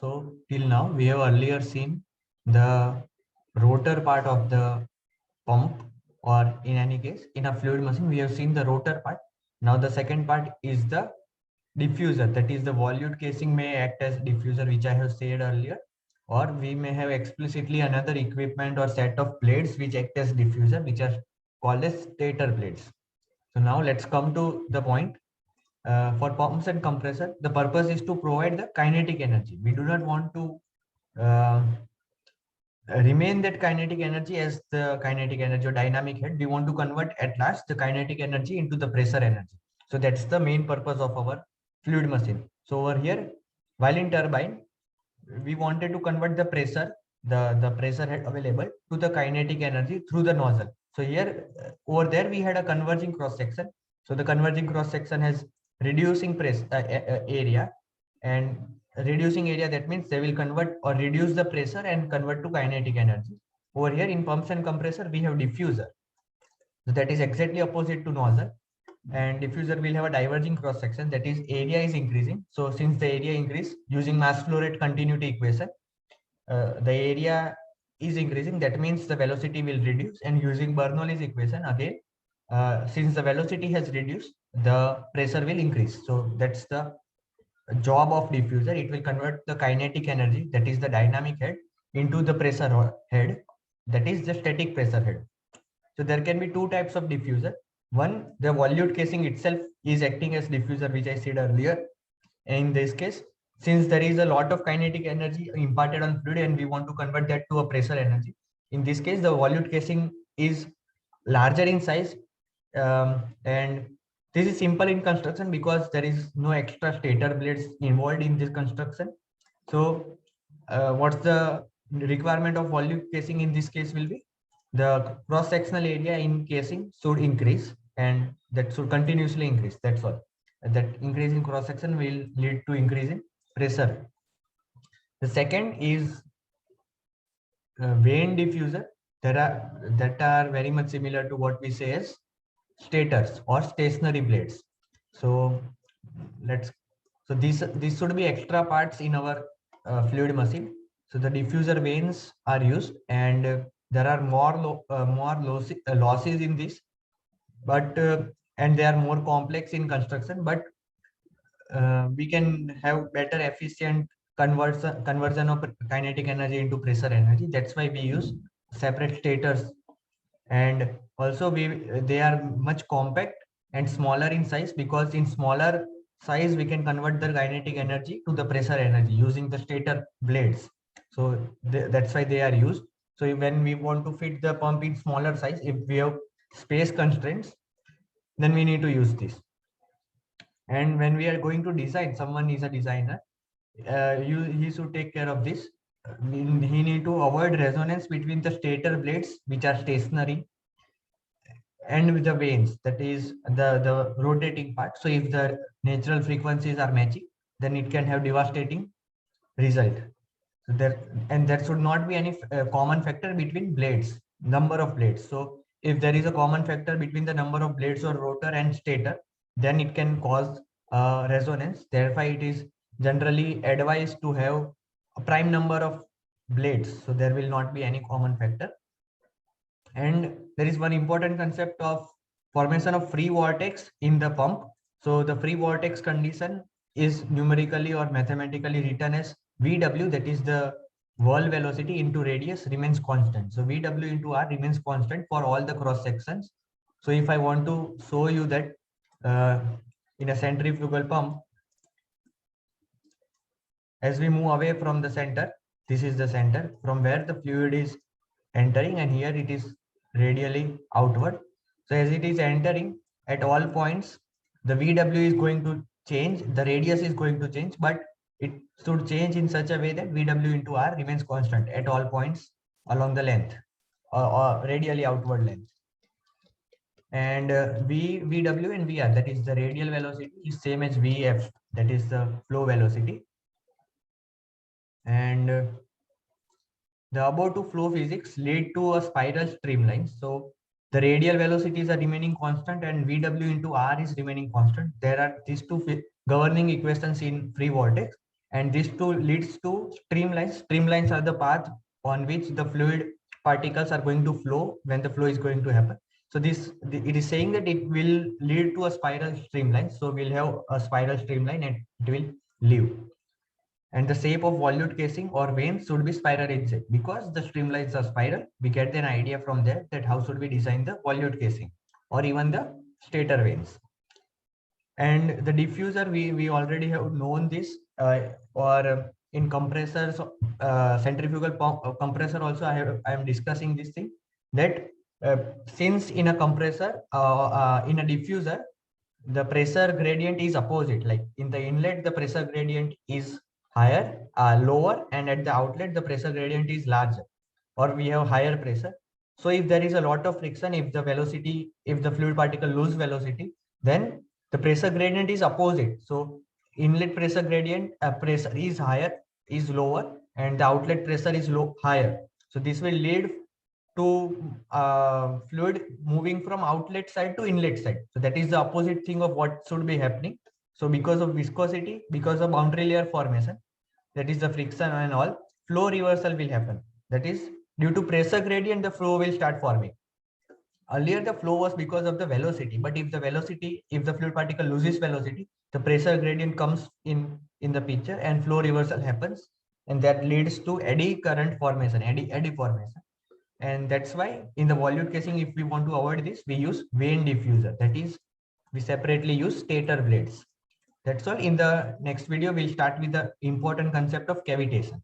So till now we have earlier seen the rotor part of the pump, or in any case in a fluid machine we have seen the rotor part. Now the second part is the diffuser, that is the volute casing may act as diffuser, which I have said earlier, or we may have explicitly another equipment or set of blades which act as diffuser, which are called as stator blades. So now let's come to the point. For pumps and compressor, the purpose is to provide the kinetic energy. We do not want to uh, remain that kinetic energy as the kinetic energy or dynamic head. We want to convert at last the kinetic energy into the pressure energy. So that's the main purpose of our fluid machine. So over here, while in turbine, we wanted to convert the pressure, the pressure head available, to the kinetic energy through the nozzle. So here, over there, we had a converging cross section. So the converging cross section has reducing press area, and reducing area, that means they will convert or reduce the pressure and convert to kinetic energy. Over here in pumps and compressor, we have diffuser. So that is exactly opposite to nozzle, and diffuser will have a diverging cross section, that is area is increasing. So since the area increase, using mass flow rate continuity equation, the area is increasing, that means the velocity will reduce, and using Bernoulli's equation again, since the velocity has reduced, the pressure will increase. So that's the job of diffuser. It will convert the kinetic energy, that is the dynamic head, into the pressure head, that is the static pressure head. So there can be two types of diffuser. One, the volute casing itself is acting as diffuser, which I said earlier. In this case, since there is a lot of kinetic energy imparted on fluid and we want to convert that to a pressure energy, in this case the volute casing is larger in size, and this is simple in construction because there is no extra stator blades involved in this construction. So what's the requirement of volute casing in this case will be, the cross sectional area in casing should increase, and that should continuously increase. That's all. That increase in cross section will lead to increase in pressure. The second is vane diffuser. That are very much similar to what we say as stators or stationary blades. So let's so these should be extra parts in our fluid machine. So the diffuser vanes are used, and there are more losses in this, but and they are more complex in construction, but we can have better efficient conversion of kinetic energy into pressure energy. That's why we use separate stators, and also they are much compact and smaller in size, because in smaller size we can convert the kinetic energy to the pressure energy using the stator blades. So that's why they are used. So when we want to fit the pump in smaller size, if we have space constraints, then we need to use this. And when we are going to design, someone is a designer, he should take care of this. He need to avoid resonance between the stator blades, which are stationary, and with the vanes, that is the rotating part. So if the natural frequencies are matching, then it can have devastating result. So there should not be any common factor between blades, number of blades. So if there is a common factor between the number of blades or rotor and stator, then it can cause resonance. Therefore it is generally advised to have a prime number of blades, so there will not be any common factor. And there is one important concept of formation of free vortex in the pump. So the free vortex condition is numerically or mathematically written as VW, that is the wall velocity into radius, remains constant. So VW into R remains constant for all the cross sections. So if I want to show you that in a centrifugal pump, as we move away from the center, this is the center from where the fluid is entering, and here it is radially outward. So as it is entering, at all points the VW is going to change, the radius is going to change, but it should change in such a way that VW into R remains constant at all points along the length, or radially outward length. And VW and VR, that is the radial velocity, is same as VF, that is the flow velocity. And the above two flow physics lead to a spiral streamline. So the radial velocities are remaining constant and VW into R is remaining constant. There are these two governing equations in free vortex. and this too leads to streamlines. Streamlines are the path on which the fluid particles are going to flow when the flow is going to happen. So it is saying that it will lead to a spiral streamline. So we'll have a spiral streamline and it will leave. And the shape of volute casing or veins should be spiral in shape. Because the streamlines are spiral, we get an idea from there that how should we design the volute casing or even the stator veins. And the diffuser, we already have known this, or in compressors, centrifugal pump, compressor also I am discussing this thing, that since in a compressor, in a diffuser, the pressure gradient is opposite. Like in the inlet, the pressure gradient is higher, lower, and at the outlet, the pressure gradient is larger, or we have higher pressure. So if there is a lot of friction, if the fluid particle lose velocity, then the pressure gradient is opposite. So inlet pressure gradient, pressure is higher, is lower, and the outlet pressure is higher. So this will lead to fluid moving from outlet side to inlet side. So that is the opposite thing of what should be happening. So because of viscosity, because of boundary layer formation, that is the friction and all, flow reversal will happen. That is due to pressure gradient, the flow will start forming. Earlier the flow was because of the velocity, but if the fluid particle loses velocity, the pressure gradient comes in the picture and flow reversal happens, and that leads to eddy current formation, eddy formation. And that's why in the volute casing, if we want to avoid this, we use vane diffuser. That is, we separately use stator blades. That's all. In the next video, we'll start with the important concept of cavitation.